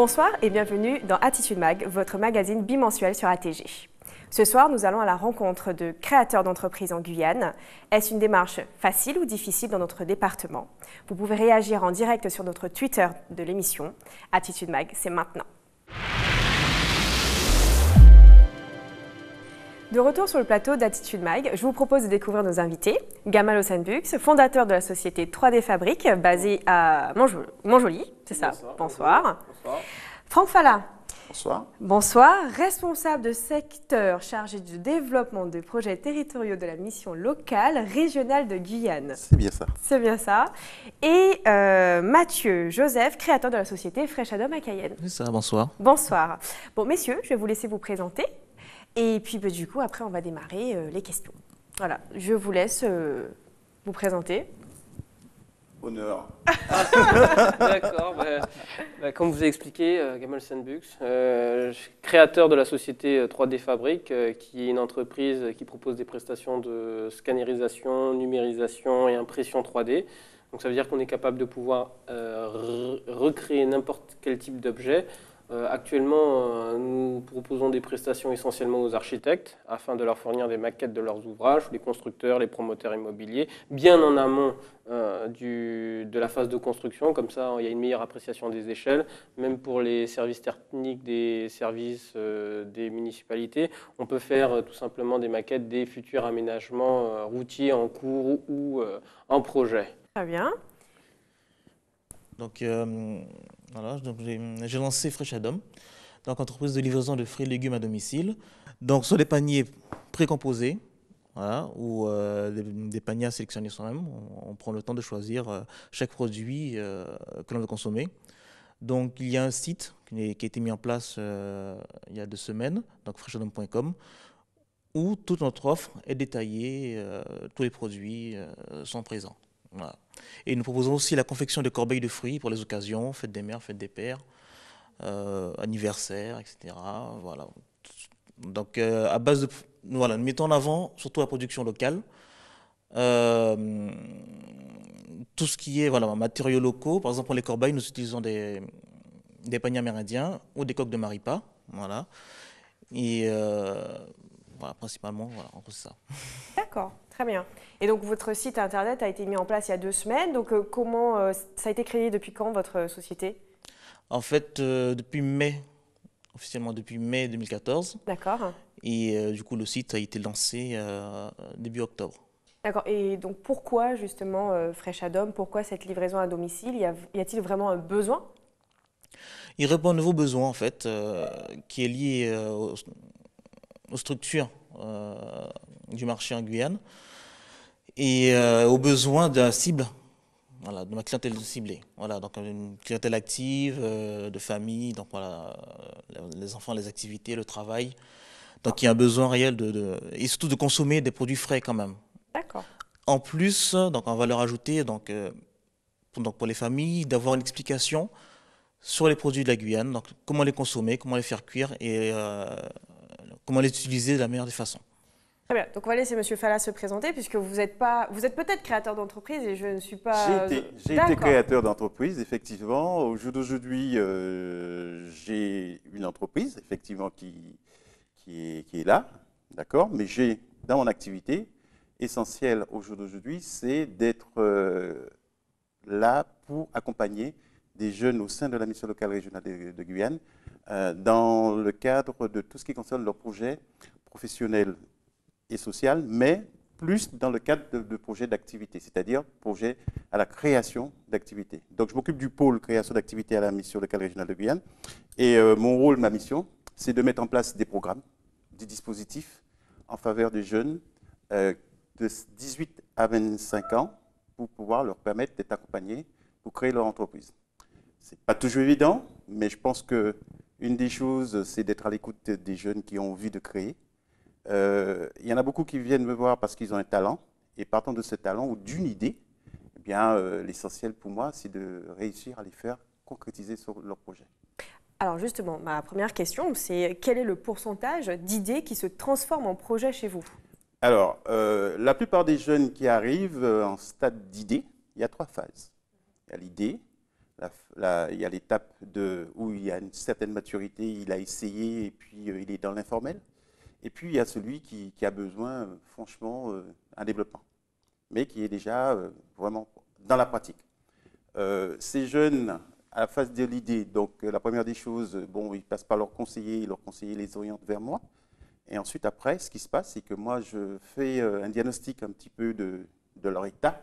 Bonsoir et bienvenue dans Attitude Mag, votre magazine bimensuel sur ATG. Ce soir, nous allons à la rencontre de créateurs d'entreprises en Guyane. Est-ce une démarche facile ou difficile dans notre département? Vous pouvez réagir en direct sur notre Twitter de l'émission. Attitude Mag, c'est maintenant. De retour sur le plateau d'Attitude Mag, je vous propose de découvrir nos invités. Gamal Hossenbux, fondateur de la société 3D Fabrique, basée à Montjoly, c'est ça? Bonsoir. Bonsoir. Franck Falla. Bonsoir. Bonsoir, responsable de secteur chargé du développement des projets territoriaux de la mission locale régionale de Guyane. C'est bien ça. C'est bien ça. Et Mathieu Joseph, créateur de la société Fresh Adom à Cayenne. C'est ça, bonsoir. Bonsoir. Bon, messieurs, je vais vous laisser vous présenter. Et puis, du coup, après, on va démarrer les questions. Voilà, je vous laisse vous présenter. Honneur. D'accord. Comme vous avez expliqué, Gamal Hossenbux, créateur de la société 3D Fabrique, qui est une entreprise qui propose des prestations de scannerisation, numérisation et impression 3D. Donc, ça veut dire qu'on est capable de pouvoir recréer n'importe quel type d'objet. Actuellement, nous proposons des prestations essentiellement aux architectes afin de leur fournir des maquettes de leurs ouvrages, les constructeurs, les promoteurs immobiliers, bien en amont de la phase de construction. Comme ça, il y a une meilleure appréciation des échelles, même pour les services techniques des services des municipalités. On peut faire tout simplement des maquettes des futurs aménagements routiers en cours ou en projet. Très bien. Donc, voilà, j'ai lancé Fresh Adom, donc entreprise de livraison de fruits et légumes à domicile. Donc, ce sont des paniers précomposés, voilà, ou des paniers à sélectionner soi-même. On prend le temps de choisir chaque produit que l'on veut consommer. Donc, il y a un site qui a été mis en place il y a 2 semaines, donc freshadom.com, où toute notre offre est détaillée, tous les produits sont présents. Voilà. Et nous proposons aussi la confection de corbeilles de fruits pour les occasions, fête des mères, fête des pères, anniversaires, etc. Voilà. Donc, à base de, voilà, nous mettons en avant surtout la production locale, tout ce qui est matériaux locaux. Par exemple, pour les corbeilles, nous utilisons des paniers amérindiens ou des coques de maripa. Voilà. Et voilà, principalement, voilà, en gros, c'est ça. D'accord, très bien. Et donc, votre site internet a été mis en place il y a 2 semaines. Donc, comment ça a été créé depuis quand, votre société? En fait, depuis mai, officiellement depuis mai 2014. D'accord. Et du coup, le site a été lancé début octobre. D'accord. Et donc, pourquoi justement Fresh Adom? Pourquoi cette livraison à domicile? Y a-t-il vraiment un besoin? Il répond à un nouveau besoin, en fait, qui est lié aux structures du marché en Guyane et aux besoins d'un cible, voilà, de ma clientèle ciblée. Voilà, donc une clientèle active, de famille, donc voilà, les enfants, les activités, le travail. Donc il y a un besoin réel et surtout de consommer des produits frais quand même. D'accord. En plus, donc en valeur ajoutée, donc pour les familles, d'avoir une explication sur les produits de la Guyane, donc comment les consommer, comment les faire cuire et comment les utiliser de la meilleure des façons. Très bien. Donc, on va laisser M. Falla se présenter, puisque vous êtes peut-être créateur d'entreprise et je ne suis pas... J'ai été créateur d'entreprise, effectivement. Au jour d'aujourd'hui, j'ai une entreprise, effectivement, qui est là, d'accord. Mais j'ai, dans mon activité, essentielle au jour d'aujourd'hui, c'est d'être là pour accompagner des jeunes au sein de la mission locale régionale de Guyane, dans le cadre de tout ce qui concerne leurs projets professionnels et social, mais plus dans le cadre de projets d'activité, c'est-à-dire projets à la création d'activités. Donc, je m'occupe du pôle création d'activités à la mission locale régionale de Guyane. Et mon rôle, ma mission, c'est de mettre en place des programmes, des dispositifs en faveur des jeunes de 18 à 25 ans pour pouvoir leur permettre d'être accompagnés pour créer leur entreprise. Ce n'est pas toujours évident, mais je pense qu'une des choses, c'est d'être à l'écoute des jeunes qui ont envie de créer. Il y en a beaucoup qui viennent me voir parce qu'ils ont un talent, et partant de ce talent ou d'une idée, eh bien, l'essentiel pour moi, c'est de réussir à les faire concrétiser sur leur projet. Alors justement, ma première question, c'est quel est le pourcentage d'idées qui se transforment en projet chez vous? Alors, la plupart des jeunes qui arrivent en stade d'idée, il y a 3 phases. Il y a l'idée, il y a l'étape où il y a une certaine maturité, il a essayé et puis il est dans l'informel. Et puis il y a celui qui a besoin, franchement, d'un développement, mais qui est déjà vraiment dans la pratique. Ces jeunes, à la phase de l'idée, donc la première des choses, bon, ils passent par leur conseiller les oriente vers moi. Et ensuite, après, ce qui se passe, c'est que moi, je fais un diagnostic un petit peu de leur état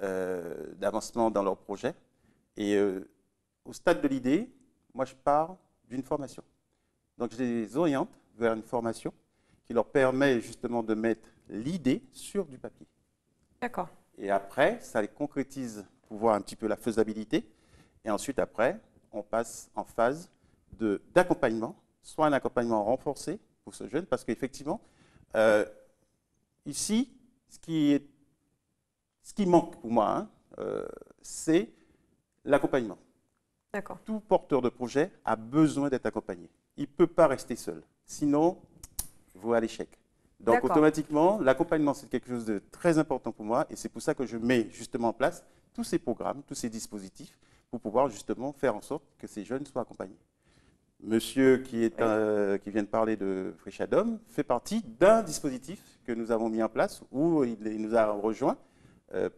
d'avancement dans leur projet. Et au stade de l'idée, moi, je pars d'une formation. Donc, je les oriente vers une formation qui leur permet justement de mettre l'idée sur du papier. D'accord. Et après, ça les concrétise pour voir un petit peu la faisabilité. Et ensuite, après, on passe en phase d'accompagnement, soit un accompagnement renforcé pour ce jeune, parce qu'effectivement, ici, ce qui manque pour moi, c'est l'accompagnement. D'accord. Tout porteur de projet a besoin d'être accompagné. Il ne peut pas rester seul. Sinon, il vaut à l'échec. Donc, automatiquement, l'accompagnement, c'est quelque chose de très important pour moi. Et c'est pour ça que je mets justement en place tous ces programmes, tous ces dispositifs, pour pouvoir justement faire en sorte que ces jeunes soient accompagnés. Monsieur qui vient de parler de Frichadom fait partie d'un dispositif que nous avons mis en place où il nous a rejoint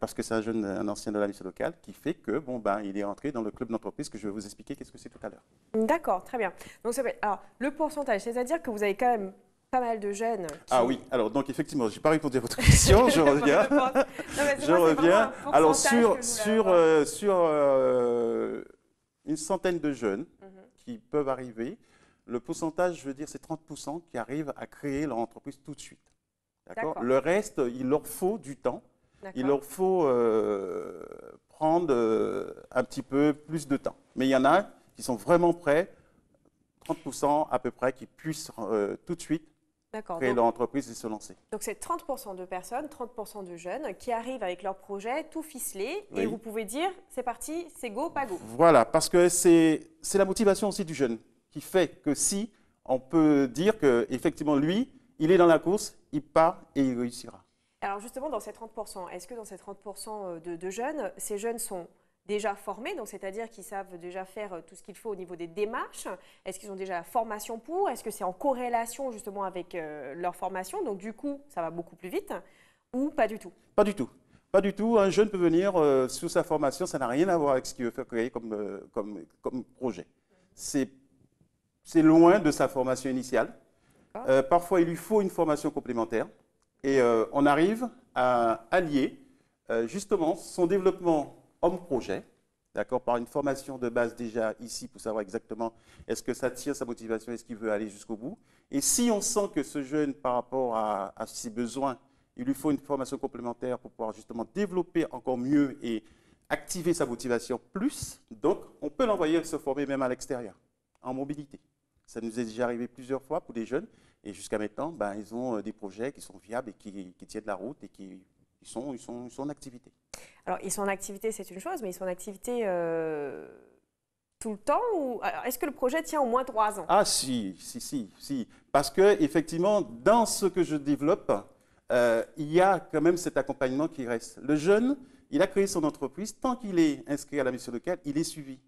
parce que c'est un ancien de la mission locale qui fait que il est entré dans le club d'entreprise que je vais vous expliquer qu'est-ce que c'est tout à l'heure. D'accord, très bien. Donc, alors, le pourcentage, c'est-à-dire que vous avez quand même pas mal de jeunes. Ah oui, alors donc effectivement, je n'ai pas répondu à votre question, je reviens. Je reviens. Alors sur une centaine de jeunes qui peuvent arriver, le pourcentage, je veux dire, c'est 30% qui arrivent à créer leur entreprise tout de suite. D'accord. Le reste, il leur faut du temps. Il leur faut prendre un petit peu plus de temps. Mais il y en a qui sont vraiment prêts, 30% à peu près, qui puissent tout de suite créer leur entreprise et se lancer. Donc c'est 30% de personnes, 30% de jeunes qui arrivent avec leur projet tout ficelé et vous pouvez dire c'est parti, c'est go, pas go. Voilà, parce que c'est la motivation aussi du jeune qui fait que si on peut dire qu'effectivement lui, il est dans la course, il part et il réussira. Alors justement dans ces 30%, est-ce que dans ces 30% de jeunes, ces jeunes sont déjà formés, donc c'est-à-dire qu'ils savent déjà faire tout ce qu'il faut au niveau des démarches? Est-ce qu'ils ont déjà la formation pour? Est-ce que c'est en corrélation justement avec leur formation? Donc du coup, ça va beaucoup plus vite ou pas du tout? Pas du tout. Pas du tout. Un jeune peut venir sous sa formation, ça n'a rien à voir avec ce qu'il veut faire créer comme projet. C'est loin de sa formation initiale. Parfois, il lui faut une formation complémentaire et on arrive à allier justement son développement homme-projet, d'accord, par une formation de base déjà ici pour savoir exactement est-ce que ça tire sa motivation, est-ce qu'il veut aller jusqu'au bout. Et si on sent que ce jeune, par rapport à ses besoins, il lui faut une formation complémentaire pour pouvoir justement développer encore mieux et activer sa motivation plus, donc on peut l'envoyer se former même à l'extérieur, en mobilité. Ça nous est déjà arrivé plusieurs fois pour des jeunes et jusqu'à maintenant, ils ont des projets qui sont viables et qui tiennent la route et qui sont en activité. Alors, ils sont en activité, c'est une chose, mais ils sont en activité tout le temps ou est-ce que le projet tient au moins 3 ans? Ah si. Parce qu'effectivement, dans ce que je développe, il y a quand même cet accompagnement qui reste. Le jeune, il a créé son entreprise, tant qu'il est inscrit à la mission locale, il est suivi.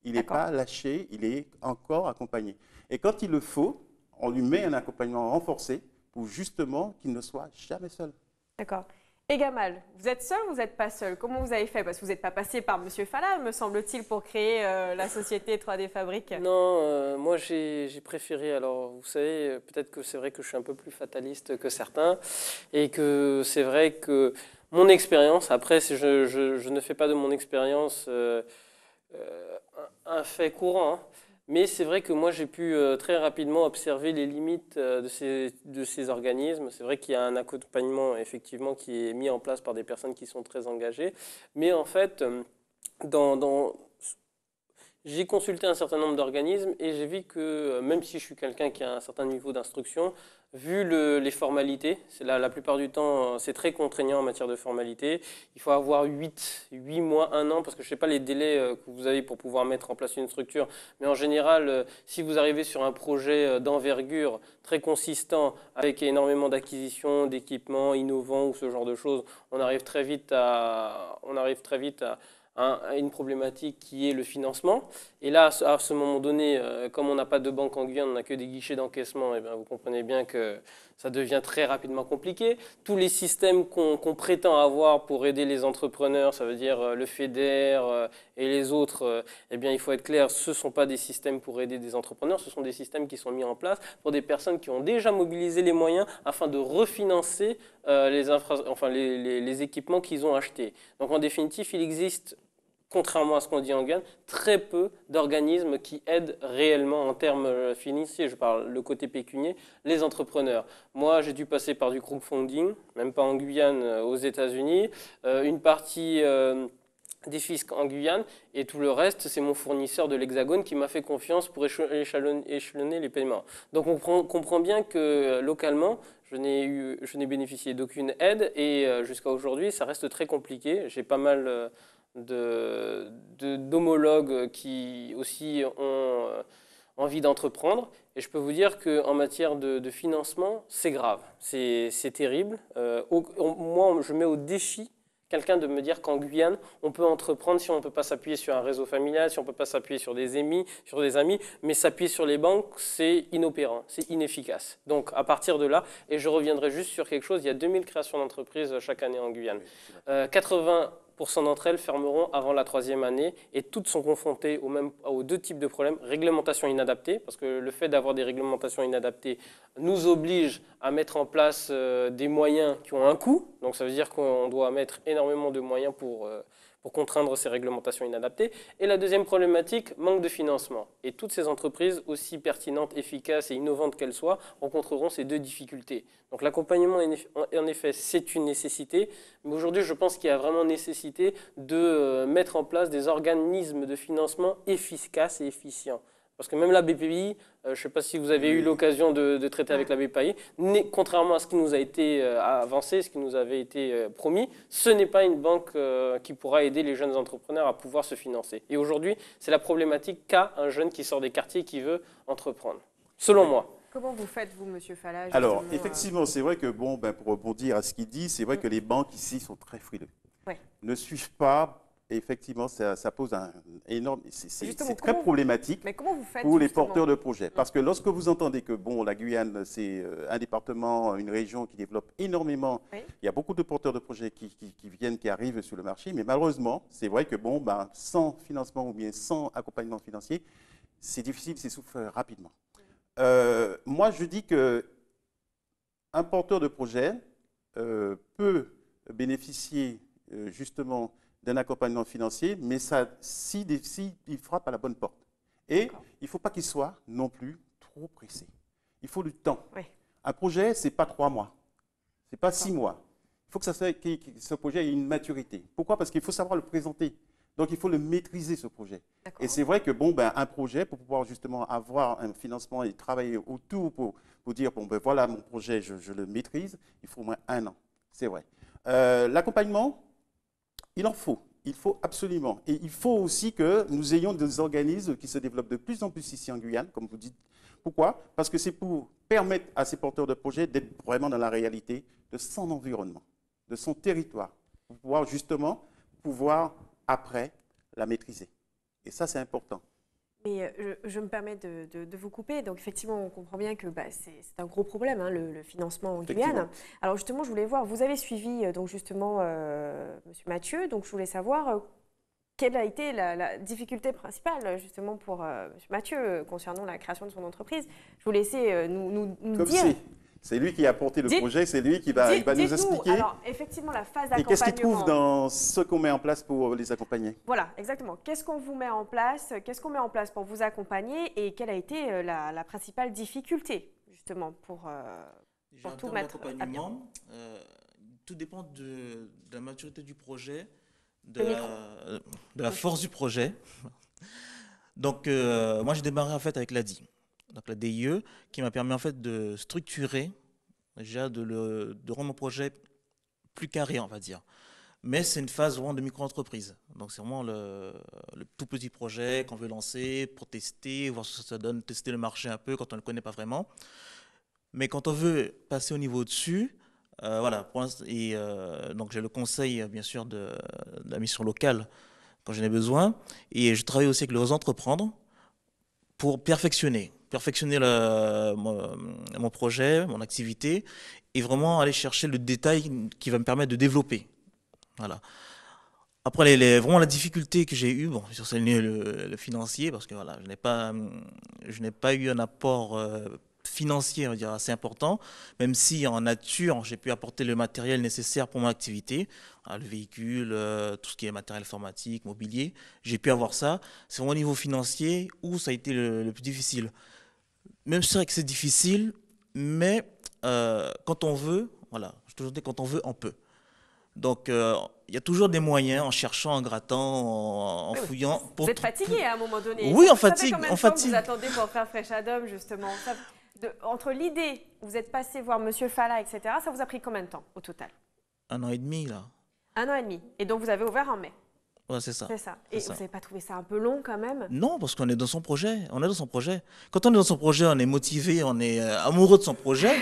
Il n'est pas lâché, il est encore accompagné. Et quand il le faut, on lui met un accompagnement renforcé pour justement qu'il ne soit jamais seul. D'accord. Et Gamal, vous êtes seul ou vous n'êtes pas seul? Comment vous avez fait? Parce que vous n'êtes pas passé par M. Fala, me semble-t-il, pour créer la société 3D Fabrique. Non, moi j'ai préféré, alors vous savez, peut-être que c'est vrai que je suis un peu plus fataliste que certains, et que c'est vrai que mon expérience, après je ne fais pas de mon expérience un fait courant, hein, mais c'est vrai que moi j'ai pu très rapidement observer les limites de ces organismes. C'est vrai qu'il y a un accompagnement effectivement qui est mis en place par des personnes qui sont très engagées, mais en fait, j'ai consulté un certain nombre d'organismes et j'ai vu que même si je suis quelqu'un qui a un certain niveau d'instruction, vu les formalités, la plupart du temps c'est très contraignant en matière de formalités. Il faut avoir 8 mois, 1 an, parce que je ne sais pas les délais que vous avez pour pouvoir mettre en place une structure, mais en général, si vous arrivez sur un projet d'envergure très consistant, avec énormément d'acquisitions, d'équipements innovants ou ce genre de choses, on arrive très vite à une problématique qui est le financement. Et là, à ce moment donné, comme on n'a pas de banque en Guyane, on n'a que des guichets d'encaissement, et bien vous comprenez bien que ça devient très rapidement compliqué. Tous les systèmes qu'on prétend avoir pour aider les entrepreneurs, ça veut dire le FEDER et les autres, eh bien, il faut être clair, ce ne sont pas des systèmes pour aider des entrepreneurs, ce sont des systèmes qui sont mis en place pour des personnes qui ont déjà mobilisé les moyens afin de refinancer les équipements qu'ils ont achetés. Donc en définitive, il existe, contrairement à ce qu'on dit en Guyane, très peu d'organismes qui aident réellement en termes financiers, je parle le côté pécunier, les entrepreneurs. Moi, j'ai dû passer par du crowdfunding, même pas en Guyane, aux États-Unis, une partie des fiscs en Guyane, et tout le reste, c'est mon fournisseur de l'Hexagone qui m'a fait confiance pour échelonner les paiements. Donc on comprend bien que localement, je n'ai bénéficié d'aucune aide, et jusqu'à aujourd'hui, ça reste très compliqué. J'ai pas mal d'homologues qui aussi ont envie d'entreprendre. Et je peux vous dire qu'en matière de financement, c'est grave, c'est terrible. Moi, je mets au défi quelqu'un de me dire qu'en Guyane, on peut entreprendre si on ne peut pas s'appuyer sur un réseau familial, si on ne peut pas s'appuyer sur des amis, mais s'appuyer sur les banques, c'est inopérant, c'est inefficace. Donc à partir de là, et je reviendrai juste sur quelque chose, il y a 2000 créations d'entreprises chaque année en Guyane. 80% d'entre elles fermeront avant la 3e année, et toutes sont confrontées aux deux types de problèmes. Réglementation inadaptée, parce que le fait d'avoir des réglementations inadaptées nous oblige à mettre en place des moyens qui ont un coût. Donc ça veut dire qu'on doit mettre énormément de moyens pour contraindre ces réglementations inadaptées. Et la deuxième problématique, manque de financement. Et toutes ces entreprises, aussi pertinentes, efficaces et innovantes qu'elles soient, rencontreront ces deux difficultés. Donc l'accompagnement, en effet, c'est une nécessité. Mais aujourd'hui, je pense qu'il y a vraiment nécessité de mettre en place des organismes de financement efficaces et efficients. Parce que même la BPI, je ne sais pas si vous avez eu l'occasion de traiter avec la BPI, contrairement à ce qui nous a été avancé, ce qui nous avait été promis, ce n'est pas une banque qui pourra aider les jeunes entrepreneurs à pouvoir se financer. Et aujourd'hui, c'est la problématique qu'a un jeune qui sort des quartiers et qui veut entreprendre, selon moi. Comment vous faites, vous, Monsieur Falla? Alors, effectivement, c'est vrai que, pour rebondir à ce qu'il dit, c'est vrai que les banques ici sont très frileux. Ouais. Ne suivent pas. Et effectivement, ça pose un énorme... C'est très problématique pour les porteurs de projets. Parce que lorsque vous entendez que la Guyane, c'est un département, une région qui développe énormément, il y a beaucoup de porteurs de projets qui viennent, qui arrivent sur le marché, mais malheureusement, c'est vrai que sans financement ou bien sans accompagnement financier, c'est difficile, c'est s'essouffle rapidement. Moi, je dis qu'un porteur de projet peut bénéficier justement d'un accompagnement financier, mais s'il frappe à la bonne porte. Et il ne faut pas qu'il soit non plus trop pressé. Il faut du temps. Oui. Un projet, ce n'est pas 3 mois, ce n'est pas 6 mois. Il faut que ce projet ait une maturité. Pourquoi? Parce qu'il faut savoir le présenter. Donc, il faut le maîtriser, ce projet. Et c'est vrai que un projet, pour pouvoir justement avoir un financement et travailler autour pour dire, voilà mon projet, je le maîtrise, il faut au moins 1 an. C'est vrai. L'accompagnement, il en faut. Il faut absolument. Et il faut aussi que nous ayons des organismes qui se développent de plus en plus ici en Guyane, comme vous dites. Pourquoi? Parce que c'est pour permettre à ces porteurs de projets d'être vraiment dans la réalité de son environnement, de son territoire, pour pouvoir justement après la maîtriser. Et ça, c'est important. Mais je me permets de vous couper. Donc, effectivement, on comprend bien que c'est un gros problème, hein, le financement en Guyane. Alors, justement, je voulais voir, vous avez suivi, donc, justement, M. Mathieu. Donc, je voulais savoir quelle a été la difficulté principale, justement, pour M. Mathieu, concernant la création de son entreprise. Je vous laisser nous dire... C'est lui qui a porté le projet, c'est lui qui va nous expliquer. Alors, effectivement, la phase d'accompagnement. Et qu'est-ce qu'il trouve dans ce qu'on met en place pour les accompagner? Voilà, exactement. Qu'est-ce qu'on vous met en place? Qu'est-ce qu'on met en place pour vous accompagner? Et quelle a été la principale difficulté, justement, pour tout mettre à bien? Tout dépend de la maturité du projet, de la force du projet. Donc, moi, j'ai démarré en fait avec l'ADI. Donc la DIE, qui m'a permis en fait de structurer, déjà de rendre mon projet plus carré, on va dire. Mais c'est une phase vraiment de micro-entreprise. Donc c'est vraiment le tout petit projet qu'on veut lancer pour tester, voir ce que ça donne, tester le marché un peu quand on ne le connaît pas vraiment. Mais quand on veut passer au niveau au-dessus, voilà. Donc j'ai le conseil bien sûr de la mission locale quand j'en ai besoin. Et je travaille aussi avec les entreprendre pour perfectionner mon projet, mon activité, et vraiment aller chercher le détail qui va me permettre de développer. Voilà. Après, vraiment la difficulté que j'ai eue, bon, c'est le financier, parce que voilà, je n'ai pas eu un apport financier, on va dire, assez important, même si en nature, j'ai pu apporter le matériel nécessaire pour mon activité, le véhicule, tout ce qui est matériel informatique, mobilier, j'ai pu avoir ça. C'est vraiment au niveau financier où ça a été le plus difficile. Même si c'est vrai que c'est difficile, mais quand on veut, voilà, je te toujours dis, quand on veut, on peut. Donc, il y a toujours des moyens en cherchant, en grattant, en fouillant. Vous êtes fatigué à un moment donné. Oui, on Ça fait fatigue. combien de temps que vous attendez pour faire Fresh Adam, justement entre l'idée, vous êtes passé voir Monsieur Falla, etc., ça vous a pris combien de temps au total? 1 an et demi, là. 1 an et demi. Et donc, vous avez ouvert en mai. Ouais, c'est ça. C'est ça. Et vous n'avez pas trouvé ça un peu long quand même? Non, parce qu'on est dans son projet. On est dans son projet. Quand on est dans son projet, on est motivé, on est amoureux de son projet.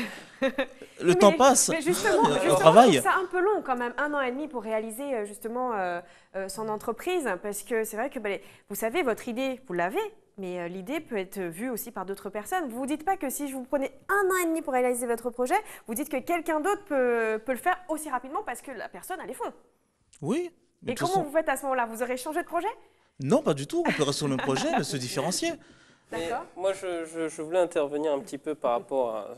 Le temps passe. Mais justement, on travaille. je trouve ça un peu long quand même, 1 an et demi pour réaliser justement son entreprise. Parce que c'est vrai que, vous savez, votre idée, vous l'avez, mais l'idée peut être vue aussi par d'autres personnes. Vous ne vous dites pas que si je vous prenais 1 an et demi pour réaliser votre projet, vous dites que quelqu'un d'autre peut le faire aussi rapidement parce que la personne a les fonds. Oui. Et comment vous faites à ce moment-là? Vous aurez changé de projet? Non, pas du tout. On peut rester sur le même projet, mais se différencier. Moi, je voulais intervenir un petit peu par rapport à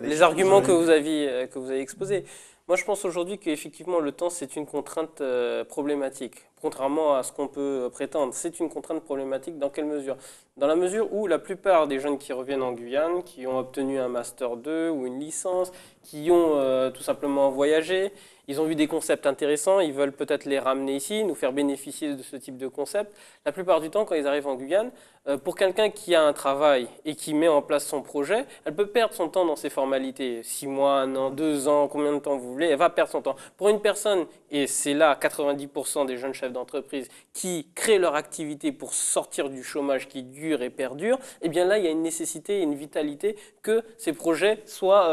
les arguments que vous avez exposés. Moi, je pense aujourd'hui qu'effectivement, le temps, c'est une contrainte problématique. Contrairement à ce qu'on peut prétendre, c'est une contrainte problématique. Dans quelle mesure? Dans la mesure où la plupart des jeunes qui reviennent en Guyane, qui ont obtenu un Master 2 ou une licence, qui ont tout simplement voyagé, ils ont vu des concepts intéressants, ils veulent peut-être les ramener ici, nous faire bénéficier de ce type de concept. La plupart du temps, quand ils arrivent en Guyane, pour quelqu'un qui a un travail et qui met en place son projet, elle peut perdre son temps dans ces formalités. 6 mois, 1 an, 2 ans, combien de temps vous voulez, elle va perdre son temps. Pour une personne, et c'est là 90% des jeunes chefs d'entreprise qui créent leur activité pour sortir du chômage qui dure et perdure, eh bien là, il y a une nécessité et une vitalité que ces projets soient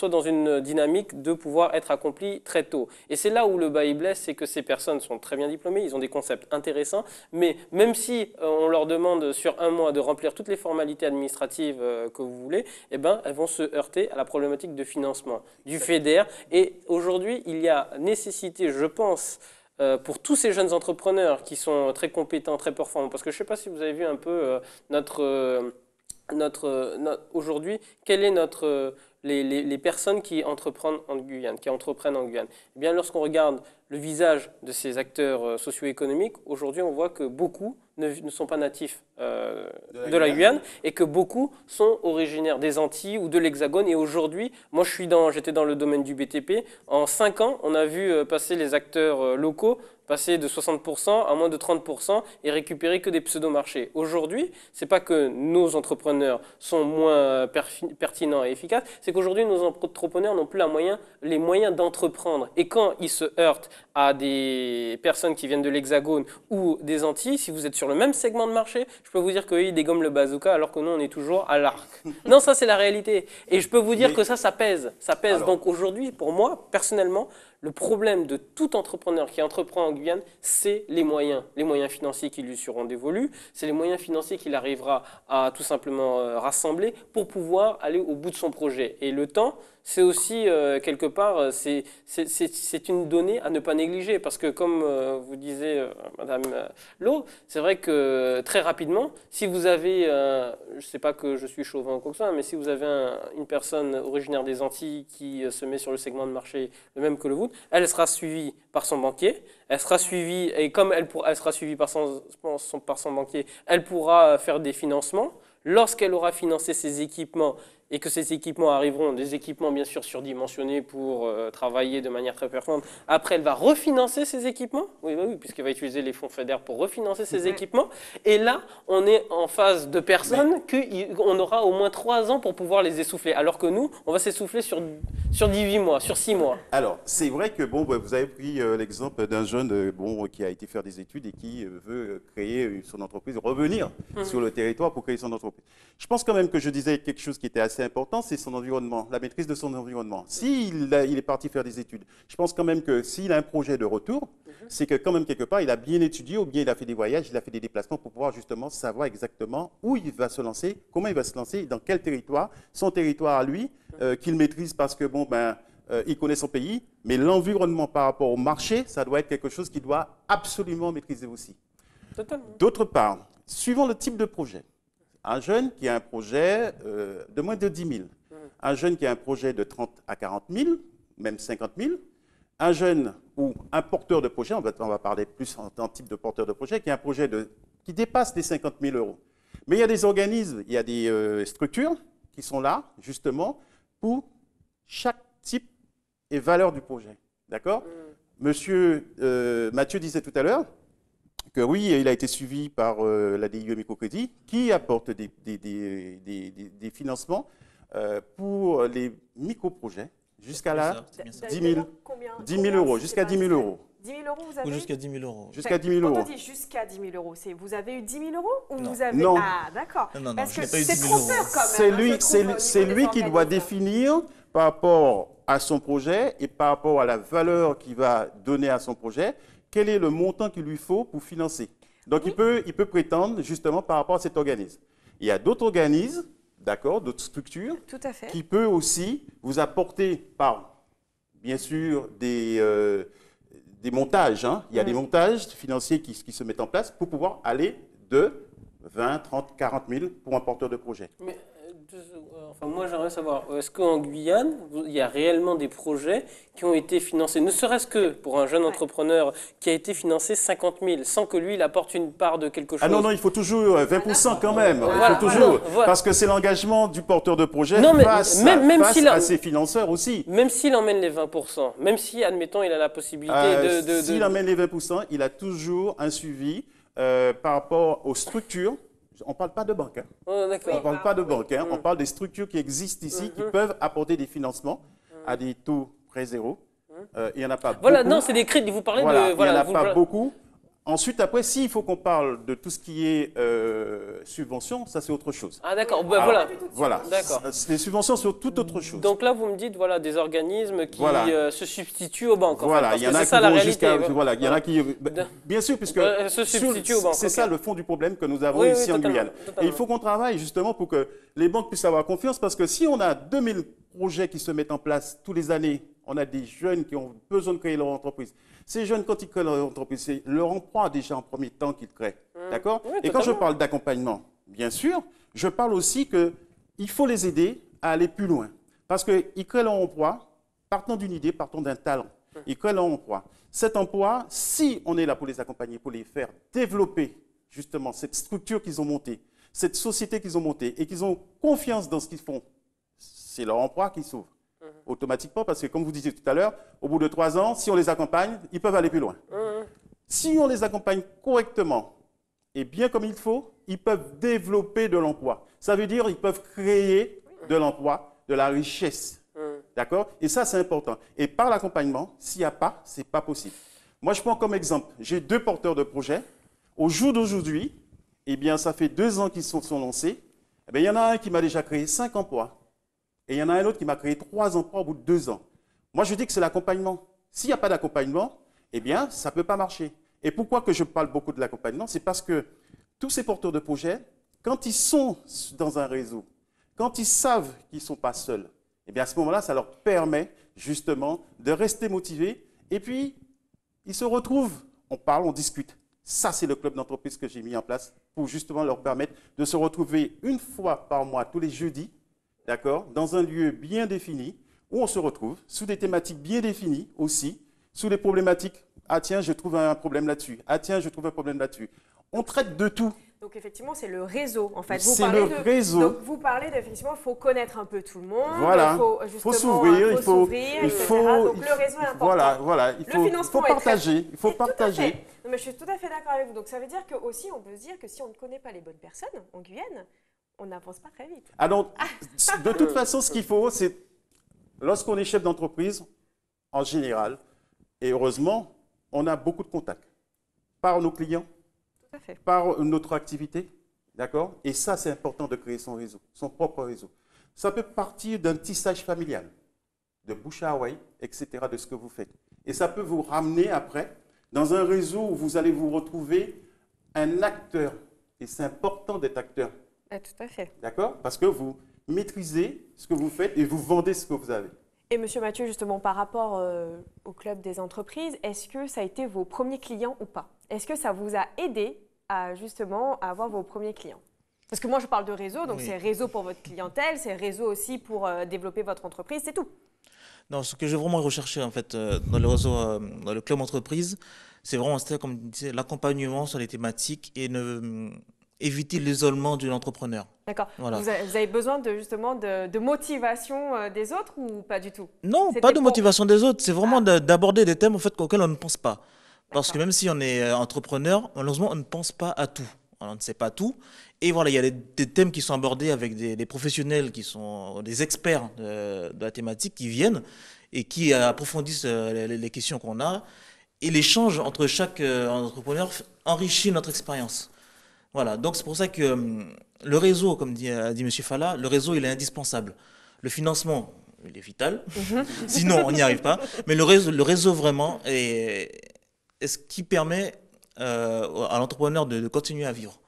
dans une dynamique de pouvoir être accomplis très tôt. Et c'est là où le bas il blesse, c'est que ces personnes sont très bien diplômées, ils ont des concepts intéressants, mais même si on leur demande sur 1 mois de remplir toutes les formalités administratives que vous voulez, eh ben, elles vont se heurter à la problématique de financement du FEDER. Et aujourd'hui, il y a nécessité, je pense, pour tous ces jeunes entrepreneurs qui sont très compétents, très performants, parce que je ne sais pas si vous avez vu un peu aujourd'hui, quelle est les personnes qui entreprennent en Guyane, Eh bien, lorsqu'on regarde le visage de ces acteurs socio-économiques, aujourd'hui, on voit que beaucoup ne sont pas natifs de la Guyane et que beaucoup sont originaires des Antilles ou de l'Hexagone. Et aujourd'hui, moi, j'étais dans le domaine du BTP. En 5 ans, on a vu passer les acteurs locaux passer de 60% à moins de 30% et récupérer que des pseudo-marchés. Aujourd'hui, c'est pas que nos entrepreneurs sont moins pertinents et efficaces, c'est qu'aujourd'hui, nos entrepreneurs n'ont plus les moyens d'entreprendre. Et quand ils se heurtent à des personnes qui viennent de l'Hexagone ou des Antilles, si vous êtes sur le même segment de marché, je peux vous dire qu'eux, ils dégomment le bazooka alors que nous, on est toujours à l'arc. Non, ça, c'est la réalité. Et je peux vous dire que ça pèse. Ça pèse. Alors, donc aujourd'hui, pour moi, personnellement, le problème de tout entrepreneur qui entreprend en Guyane, c'est les moyens financiers qui lui seront dévolus, c'est les moyens financiers qu'il arrivera à tout simplement rassembler pour pouvoir aller au bout de son projet. Et le temps, c'est aussi, quelque part, c'est une donnée à ne pas négliger. Parce que, comme vous disiez, Madame Lo, c'est vrai que très rapidement, si vous avez, je ne sais pas que je suis chauvin ou quoi que ce soit, mais si vous avez une personne originaire des Antilles qui se met sur le segment de marché le même que le vôtre, elle sera suivie par son banquier, elle sera suivie, et comme elle sera suivie par son banquier, elle pourra faire des financements. Lorsqu'elle aura financé ses équipements et que ces équipements arriveront, des équipements bien sûr surdimensionnés pour travailler de manière très performante, après elle va refinancer ses équipements, oui, puisqu'elle va utiliser les fonds FEDER pour refinancer ses équipements, et là on est en phase de personnes qu'on aura au moins 3 ans pour pouvoir les essouffler, alors que nous, on va s'essouffler sur 18 mois, sur 6 mois. Alors, c'est vrai que vous avez pris l'exemple d'un jeune qui a été faire des études et qui veut créer son entreprise, revenir sur le territoire pour créer son entreprise. Je pense quand même que je disais quelque chose qui était assez important, c'est son environnement, la maîtrise de son environnement. S'il il est parti faire des études, je pense quand même que s'il a un projet de retour, c'est que quand même quelque part, il a bien étudié ou bien il a fait des voyages, il a fait des déplacements pour pouvoir justement savoir exactement où il va se lancer, comment il va se lancer, dans quel territoire, son territoire à lui, qu'il maîtrise parce que, bon, ben, il connaît son pays, mais l'environnement par rapport au marché, ça doit être quelque chose qu'il doit absolument maîtriser aussi. Totalement. D'autre part, suivant le type de projet, un jeune qui a un projet de moins de 10 000, un jeune qui a un projet de 30 à 40 000, même 50 000, un jeune ou un porteur de projet, on va parler plus en type de porteur de projet, qui a un projet qui dépasse les 50 000 euros. Mais il y a des organismes, il y a des structures qui sont là, justement, pour chaque type et valeur du projet. D'accord? Monsieur Mathieu disait tout à l'heure que oui, il a été suivi par la DIE Microcrédit qui apporte des financements pour les micro-projets jusqu'à là, 10 000 euros, jusqu'à 10 000 euros. 10 000 euros, vous avez? Ou jusqu'à 10 000 euros. Jusqu'à 10 000 Quand euros. on dit jusqu'à 10 000 euros, vous avez eu 10 000 euros ou Non. vous avez... Non. Ah, d'accord. Non, Parce je que n'ai pas eu c'est 10 000 euros. trompeur quand même. C'est hein, lui, je trouve, au niveau c'est lui des qui doit organismes. définir par rapport à son projet et par rapport à la valeur qu'il va donner à son projet, quel est le montant qu'il lui faut pour financer. Donc, il peut prétendre justement par rapport à cet organisme. Il y a d'autres organismes, d'accord, d'autres structures, Tout à fait. qui peut aussi vous apporter par, bien sûr, des montages. Hein. Il y a des montages financiers qui se mettent en place pour pouvoir aller de 20, 30, 40 000 pour un porteur de projet. Mais, enfin, moi, j'aimerais savoir, est-ce qu'en Guyane, il y a réellement des projets qui ont été financés, ne serait-ce que pour un jeune entrepreneur qui a été financé 50 000, sans que lui, il apporte une part de quelque chose? Ah non, non, il faut toujours 20% quand même. Voilà, Il faut toujours, voilà. parce que c'est l'engagement du porteur de projet Non, mais face même face s'il a- à ses financeurs aussi. Même s'il emmène les 20%, même si, admettons, il a la possibilité S'il amène les 20%, il a toujours un suivi par rapport aux structures. On ne parle pas de banque. Hein. Oh, On ne d'accord. parle pas de banque. Hein. On parle des structures qui existent ici, qui peuvent apporter des financements à des taux près zéro. Il n'y en a pas Voilà, beaucoup. non, c'est des crédits. Vous parlez Voilà, de... Voilà, il n'y en a vous- pas beaucoup. Ensuite, après, s'il faut qu'on parle de tout ce qui est subvention, ça c'est autre chose. Ah d'accord, bah, Alors, voilà. Voilà. D'accord. Les subventions sur toute autre chose. Donc là, vous me dites, voilà, des organismes qui Voilà. Se substituent aux banques. En Voilà, fait, il y parce en que a c'est qui ça la vont réalité. jusqu'à. Voilà, il y en a qui. Bien sûr, puisque Se substituent aux banques, c'est ok. ça le fond du problème que nous avons Oui, ici oui, en totalement, Guyane. totalement. Et il faut qu'on travaille justement pour que les banques puissent avoir confiance, parce que si on a 2000 projets qui se mettent en place tous les années, on a des jeunes qui ont besoin de créer leur entreprise. Ces jeunes, quand ils créent leur entreprise, c'est leur emploi déjà en premier temps qu'ils créent. D'accord? Oui, Et quand je totalement. parle d'accompagnement, bien sûr, je parle aussi qu'il faut les aider à aller plus loin. Parce qu'ils créent leur emploi, partant d'une idée, partant d'un talent. Ils créent leur emploi. Cet emploi, si on est là pour les accompagner, pour les faire développer justement cette structure qu'ils ont montée, cette société qu'ils ont montée et qu'ils ont confiance dans ce qu'ils font, c'est leur emploi qui s'ouvre. Automatiquement, parce que comme vous disiez tout à l'heure, au bout de 3 ans, si on les accompagne, ils peuvent aller plus loin. Si on les accompagne correctement et bien comme il faut, ils peuvent développer de l'emploi. Ça veut dire qu'ils peuvent créer de l'emploi, de la richesse. D'accord? Et ça, c'est important. Et par l'accompagnement, s'il n'y a pas, ce n'est pas possible. Moi, je prends comme exemple, j'ai 2 porteurs de projets. Au jour d'aujourd'hui, eh bien, ça fait 2 ans qu'ils sont lancés. Eh bien, il y en a un qui m'a déjà créé 5 emplois. Et il y en a un autre qui m'a créé 3 emplois au bout de 2 ans. Moi, je dis que c'est l'accompagnement. S'il n'y a pas d'accompagnement, eh bien, ça ne peut pas marcher. Et pourquoi que je parle beaucoup de l'accompagnement? C'est parce que tous ces porteurs de projets, quand ils sont dans un réseau, quand ils savent qu'ils ne sont pas seuls, eh bien, à ce moment-là, ça leur permet justement de rester motivés. Et puis, ils se retrouvent, on parle, on discute. Ça, c'est le club d'entreprise que j'ai mis en place pour justement leur permettre de se retrouver une fois par mois, tous les jeudis, d'accord, dans un lieu bien défini, où on se retrouve, sous des thématiques bien définies aussi, sous des problématiques. Ah tiens, je trouve un problème là-dessus. Ah tiens, je trouve un problème là-dessus. On traite de tout. Donc effectivement, c'est le réseau en fait. C'est le réseau. Donc vous parlez d'effectivement, il faut connaître un peu tout le monde. Voilà. Il faut Il justement faut s'ouvrir, il faut s'ouvrir, il etc. faut, Donc le réseau est important. Voilà, il Le faut financement est partager. Il faut Et tout à partager. fait. Non, mais je suis tout à fait d'accord avec vous. Donc ça veut dire que aussi, on peut se dire que si on ne connaît pas les bonnes personnes en Guyane, on n'avance pas très vite. Alors, de toute façon, ce qu'il faut, c'est, lorsqu'on est chef d'entreprise, en général, et heureusement, on a beaucoup de contacts par nos clients, Tout à fait. par notre activité, d'accord? Et ça, c'est important de créer son réseau, son propre réseau. Ça peut partir d'un tissage familial, de bouche à oreille, etc., de ce que vous faites. Et ça peut vous ramener après dans un réseau où vous allez vous retrouver un acteur. Et c'est important d'être acteur. Ah, tout à fait. D'accord? Parce que vous maîtrisez ce que vous faites et vous vendez ce que vous avez. Et Monsieur Mathieu, justement, par rapport au club des entreprises, est-ce que ça a été vos premiers clients ou pas? Est-ce que ça vous a aidé à justement avoir vos premiers clients? Parce que moi, je parle de réseau, donc Oui. c'est réseau pour votre clientèle, c'est réseau aussi pour développer votre entreprise, c'est tout. Non, ce que j'ai vraiment recherché en fait dans le réseau, dans le club entreprise, c'est vraiment, comme je disais, l'accompagnement sur les thématiques et éviter l'isolement de l'entrepreneur. D'accord. Voilà. Vous avez besoin justement de motivation des autres ou pas du tout? Non, C'était pas de pour- motivation des autres, c'est vraiment d'aborder des thèmes en fait, auxquels on ne pense pas. Parce que D'accord. même si on est entrepreneur, malheureusement, on ne pense pas à tout. On ne sait pas tout. Et voilà, il y a des thèmes qui sont abordés avec des professionnels qui sont des experts de la thématique qui viennent et qui approfondissent les questions qu'on a. Et l'échange entre chaque entrepreneur enrichit notre expérience. Voilà, donc c'est pour ça que le réseau, comme a dit M. Falla, le réseau, il est indispensable. Le financement, il est vital, sinon on n'y arrive pas. Mais le réseau vraiment est ce qui permet à l'entrepreneur de continuer à vivre.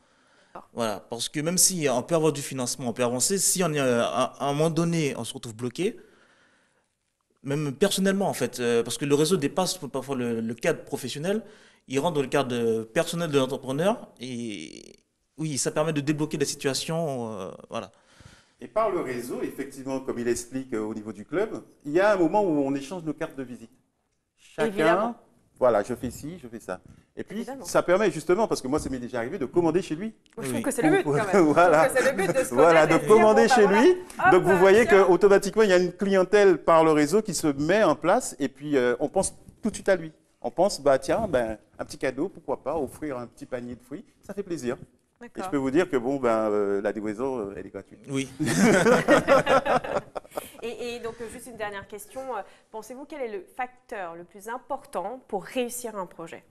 Voilà, parce que même si on peut avoir du financement, on peut avancer, si on est, à un moment donné, on se retrouve bloqué, même personnellement en fait, parce que le réseau dépasse parfois le cadre professionnel, il rentre dans le cadre personnel de l'entrepreneur et oui, ça permet de débloquer des situations, voilà. Et par le réseau, effectivement, comme il explique au niveau du club, il y a un moment où on échange nos cartes de visite. Chacun, Évidemment. voilà, je fais ci, je fais ça. Et puis, Évidemment. ça permet justement, parce que moi, ça m'est déjà arrivé, de commander chez lui. Je trouve Oui. que c'est le but quand même. Voilà. Je trouve que c'est le but de se Voilà, connaître et de se dire, commander bon, bah, chez voilà. lui. Hop, Donc, vous voyez tiens. qu'automatiquement, il y a une clientèle par le réseau qui se met en place et puis on pense tout de suite à lui. On pense, bah tiens, ben, un petit cadeau, pourquoi pas, offrir un petit panier de fruits, ça fait plaisir. Et je D'accord. peux vous dire que bon, ben, la livraison, elle est gratuite. Oui. Et donc, juste une dernière question. Pensez-vous quel est le facteur le plus important pour réussir un projet?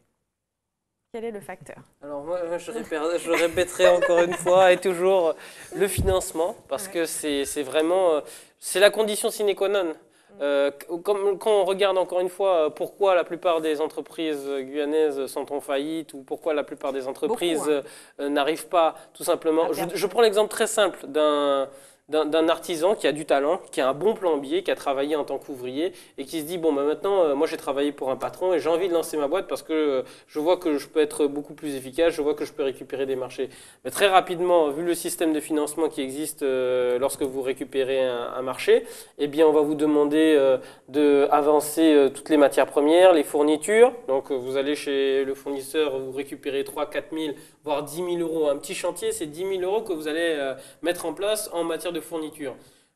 Quel est le facteur? Alors moi, je répéterai encore une fois et toujours le financement, parce que c'est vraiment c'est la condition sine qua non. Comme, quand on regarde encore une fois pourquoi la plupart des entreprises guyanaises sont en faillite ou pourquoi la plupart des entreprises Beaucoup, n'arrivent pas tout simplement. Je prends l'exemple très simple d'un artisan qui a du talent, qui a un bon plombier, qui a travaillé en tant qu'ouvrier et qui se dit bon bah maintenant moi j'ai travaillé pour un patron et j'ai envie de lancer ma boîte parce que je vois que je peux être beaucoup plus efficace, je vois que je peux récupérer des marchés. Mais très rapidement, vu le système de financement qui existe lorsque vous récupérez un marché, eh bien on va vous demander d'avancer toutes les matières premières, les fournitures. Donc vous allez chez le fournisseur, vous récupérez 3-4 000 voire 10 000 euros. Un petit chantier, c'est 10 000 euros que vous allez mettre en place en matière de fourniture.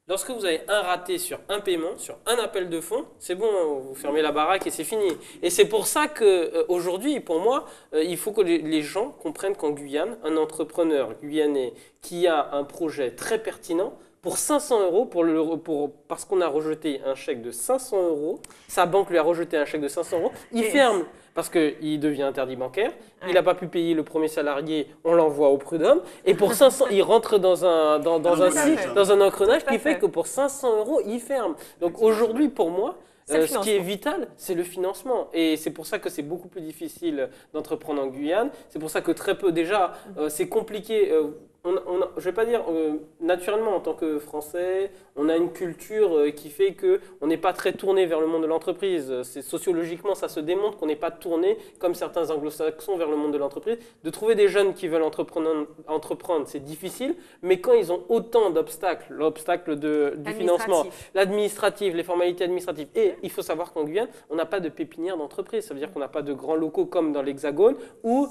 Lorsque vous avez un raté sur un paiement, sur un appel de fonds, c'est bon, vous fermez la baraque et c'est fini. Et c'est pour ça qu'aujourd'hui, pour moi, il faut que les gens comprennent qu'en Guyane, un entrepreneur guyanais qui a un projet très pertinent, pour 500 euros, parce qu'on a rejeté un chèque de 500 euros, sa banque lui a rejeté un chèque de 500 euros, il ferme parce qu'il devient interdit bancaire, il n'a pas pu payer le premier salarié, on l'envoie au prud'homme, et pour 500, il rentre dans un engrenage qui fait que pour 500 euros, il ferme. Donc aujourd'hui, pour moi, ce qui est vital, c'est le financement. Et c'est pour ça que c'est beaucoup plus difficile d'entreprendre en Guyane. C'est pour ça que très peu, déjà, c'est compliqué. Je ne vais pas dire, naturellement, en tant que Français, on a une culture qui fait qu'on n'est pas très tourné vers le monde de l'entreprise. Sociologiquement, ça se démontre qu'on n'est pas tourné, comme certains anglo-saxons, vers le monde de l'entreprise. De trouver des jeunes qui veulent entreprendre, c'est difficile, mais quand ils ont autant d'obstacles, l'obstacle du financement, l'administratif, les formalités administratives, et il faut savoir qu'en Guyane, on n'a pas de pépinière d'entreprise. Ça veut dire qu'on n'a pas de grands locaux comme dans l'Hexagone, où...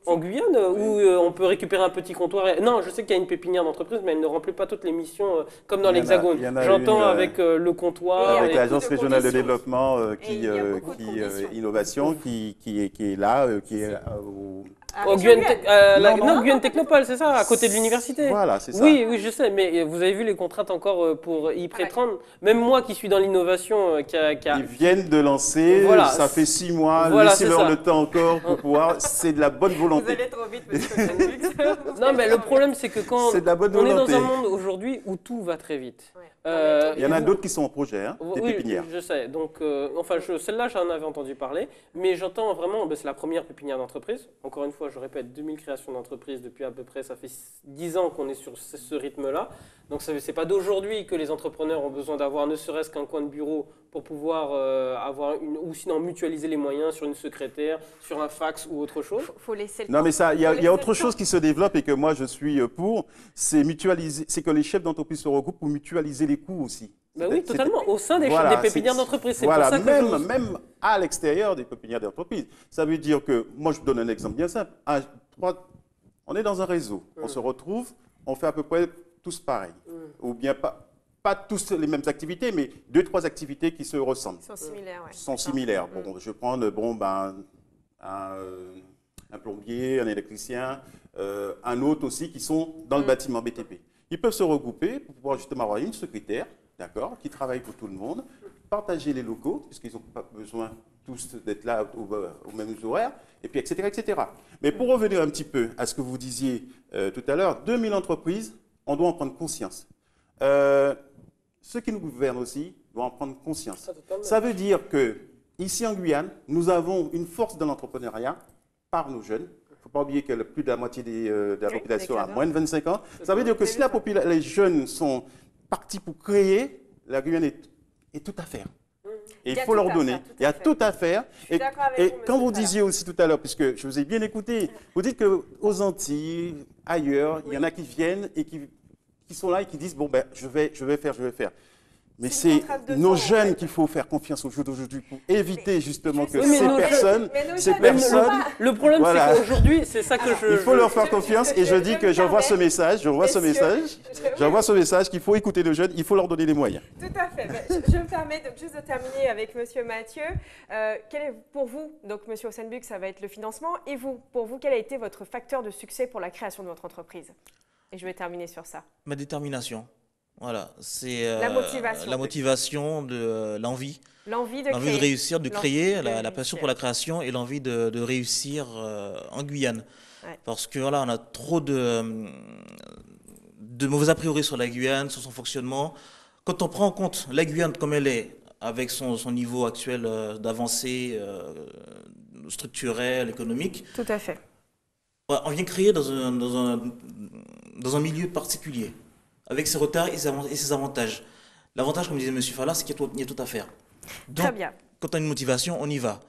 en Guyane, où on peut récupérer un petit comptoir. Non, je sais qu'il y a une pépinière d'entreprise, mais elle ne remplit pas toutes les missions comme dans l'Hexagone. J'entends avec le comptoir. Avec l'Agence régionale de développement innovation qui est là, qui est Oh, non, Guyane Technopole, c'est ça, à côté de l'université. Voilà, c'est ça. Oui, oui, je sais, mais vous avez vu les contraintes encore pour y prétendre. Même moi qui suis dans l'innovation, Ils viennent de lancer, voilà, ça fait 6 mois, voilà, laissez-leur le temps encore pour pouvoir. C'est de la bonne volonté. Vous allez trop vite, monsieur Sandbux. Non, mais le problème, c'est que quand C'est de la bonne on est volonté. dans un monde aujourd'hui où tout va très vite. Ouais. Il y en a d'autres qui sont en projet, hein, des Oui, pépinières. je sais. Donc, celle-là, j'en avais entendu parler, mais j'entends vraiment, c'est la première pépinière d'entreprise. Encore une fois, je répète, 2000 créations d'entreprises depuis à peu près, ça fait 10 ans qu'on est sur ce rythme-là. Donc, ce n'est pas d'aujourd'hui que les entrepreneurs ont besoin d'avoir ne serait-ce qu'un coin de bureau pour pouvoir ou sinon mutualiser les moyens sur une secrétaire, sur un fax ou autre chose. Faut laisser le Non, temps. mais il y a autre chose qui se développe et que moi je suis pour, c'est mutualiser, c'est que les chefs d'entreprise se regroupent pour mutualiser les coûts aussi. Ben oui, totalement. Au sein des pépinières d'entreprise. C'est voilà, pour ça que même à l'extérieur des pépinières d'entreprise. Ça veut dire que, moi je vous donne un exemple bien simple. On est dans un réseau, on se retrouve, on fait à peu près tous pareil. Ou bien pas tous les mêmes activités, mais 2-3 activités qui se ressemblent. Ils sont similaires, ouais. Sont similaires. Bon, je prends un plombier, un électricien, un autre aussi qui sont dans le bâtiment BTP. Ils peuvent se regrouper pour pouvoir justement avoir une secrétaire, d'accord, qui travaille pour tout le monde, partager les locaux, puisqu'ils n'ont pas besoin tous d'être là aux mêmes horaires, et puis etc., etc. Mais pour revenir un petit peu à ce que vous disiez tout à l'heure, 2000 entreprises, on doit en prendre conscience. Ceux qui nous gouvernent aussi doivent en prendre conscience. Ça veut dire que ici en Guyane, nous avons une force de l'entrepreneuriat par nos jeunes. Il ne faut pas oublier que plus de la moitié de la population a moins de 25 ans. Ça veut dire que si les jeunes sont partis pour créer, la Guyane est tout à faire. Et il faut leur donner. Il y a tout à faire. Et quand vous disiez aussi tout à l'heure, puisque je vous ai bien écouté, vous dites qu'aux Antilles, ailleurs, il y en a qui viennent et qui sont là et qui disent, bon, ben, je vais faire. Mais c'est nos jeunes qu'il faut faire confiance au jour d'aujourd'hui pour éviter justement que ces personnes... Le problème, c'est qu'aujourd'hui, c'est ça que il faut leur faire confiance et je dis que j'envoie ce message, qu'il faut écouter nos jeunes, il faut leur donner les moyens. Tout à fait. Je me permets donc juste de terminer avec Monsieur Mathieu. Quel est pour vous, donc Monsieur Sandbux, ça va être le financement, et vous, pour vous, quel a été votre facteur de succès pour la création de votre entreprise? Et je vais terminer sur ça. Ma détermination. Voilà, c'est la motivation, l'envie. L'envie de réussir, de créer, la passion pour la création et l'envie de réussir en Guyane. Ouais. Parce que voilà, on a trop de mauvais a priori sur la Guyane, sur son fonctionnement. Quand on prend en compte la Guyane comme elle est, avec son niveau actuel d'avancée structurelle, économique. Tout à fait. On vient créer dans un milieu particulier, avec ses retards et ses avantages. L'avantage, comme disait M. Falla, c'est qu'il y a tout à faire. Donc, très bien. Quand on a une motivation, on y va.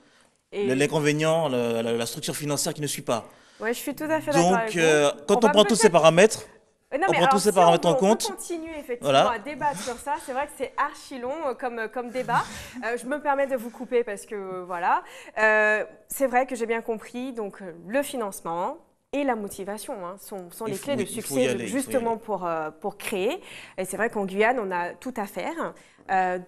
L'inconvénient, la structure financière qui ne suit pas. Oui, je suis tout à fait d'accord avec vous. Donc, quand on prend tous ces paramètres, on compte. On continue effectivement à débattre sur ça. C'est vrai que c'est archi long comme débat. Je me permets de vous couper parce que voilà. C'est vrai que j'ai bien compris. Donc, le financement et la motivation sont les clés de succès justement pour créer. Et c'est vrai qu'en Guyane, on a tout à faire.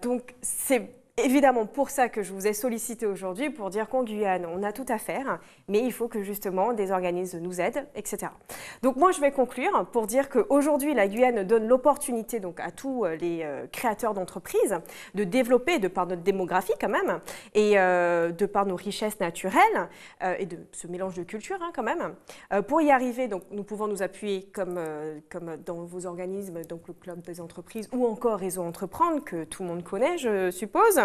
Donc, c'est évidemment pour ça que je vous ai sollicité aujourd'hui, pour dire qu'en Guyane, on a tout à faire, mais il faut que justement des organismes nous aident, etc. Donc moi, je vais conclure pour dire qu'aujourd'hui, la Guyane donne l'opportunité donc à tous les créateurs d'entreprises de développer, de par notre démographie quand même, et de par nos richesses naturelles, et de ce mélange de cultures quand même. Pour y arriver, donc, nous pouvons nous appuyer comme dans vos organismes, donc le Club des entreprises ou encore Réseau Entreprendre, que tout le monde connaît, je suppose.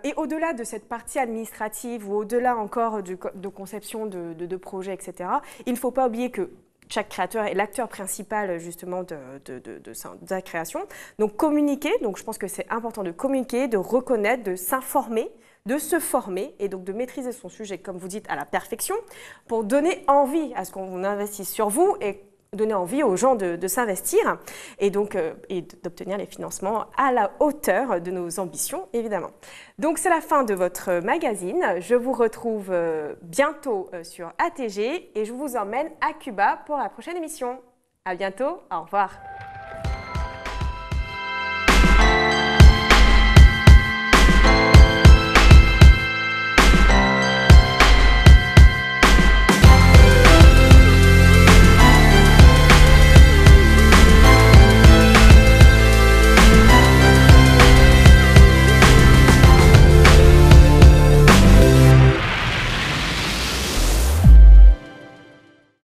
Et au-delà de cette partie administrative ou au-delà encore de conception de projets, etc., il ne faut pas oublier que chaque créateur est l'acteur principal justement de sa création. Donc communiquer, donc je pense que c'est important de communiquer, de reconnaître, de s'informer, de se former et donc de maîtriser son sujet, comme vous dites, à la perfection, pour donner envie à ce qu'on investisse sur vous et donner envie aux gens de s'investir et donc d'obtenir les financements à la hauteur de nos ambitions, évidemment. Donc, c'est la fin de votre magazine. Je vous retrouve bientôt sur ATG et je vous emmène à Cuba pour la prochaine émission. À bientôt. Au revoir.